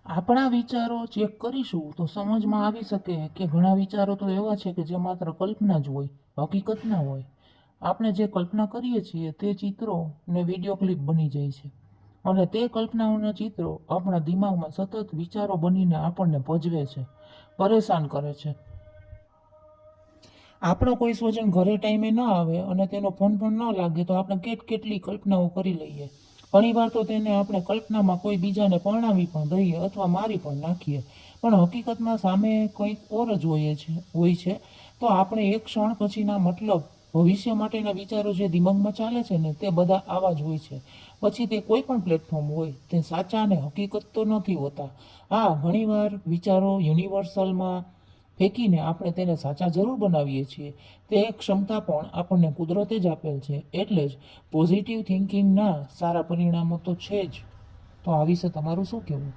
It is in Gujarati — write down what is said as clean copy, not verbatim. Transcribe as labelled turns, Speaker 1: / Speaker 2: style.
Speaker 1: આપણા વિચારો ચેક કરીશું તો સમજમાં આવી શકે કે ઘણા વિચારો તો એવા છે કે જે માત્ર કલ્પના જ હોય, હકીકત ના હોય. આપણે જે કલ્પના કરીએ છીએ તે ચિત્રો ને વિડીયો ક્લિપ બની જાય છે, અને તે કલ્પનાઓના ચિત્રો આપણા દિમાગમાં સતત વિચારો બનીને આપણને ભજવે છે, પરેશાન કરે છે. આપણો કોઈ સ્વજન ઘરે ટાઈમે ન આવે અને તેનો ફોન પણ ન લાગે તો આપણે કેટલી કલ્પનાઓ કરી લઈએ. ઘણીવાર તો તેને આપણે કલ્પનામાં કોઈ બીજાને પરણાવી પણ દઈએ અથવા મારી પણ નાખીએ, પણ હકીકતમાં સામે કંઈક ઓર જ હોય છે. તો આપણે એક ક્ષણ પછીના મતલબ ભવિષ્ય માટેના વિચારો જે દિમાગમાં ચાલે છે ને તે બધા આવા જ હોય છે. પછી તે કોઈ પણ પ્લેટફોર્મ હોય તે સાચા અને હકીકત તો નથી હોતા. હા, ઘણીવાર વિચારો યુનિવર્સલમાં ફેંકીને આપણે તેને સાચા જરૂર બનાવીએ છીએ. તે એક ક્ષમતા પણ આપણને કુદરતે જ આપેલ છે. એટલે જ પોઝિટિવ થિંકિંગના સારા પરિણામો તો છે જ. તો આ વિશે તમારું શું કહેવું?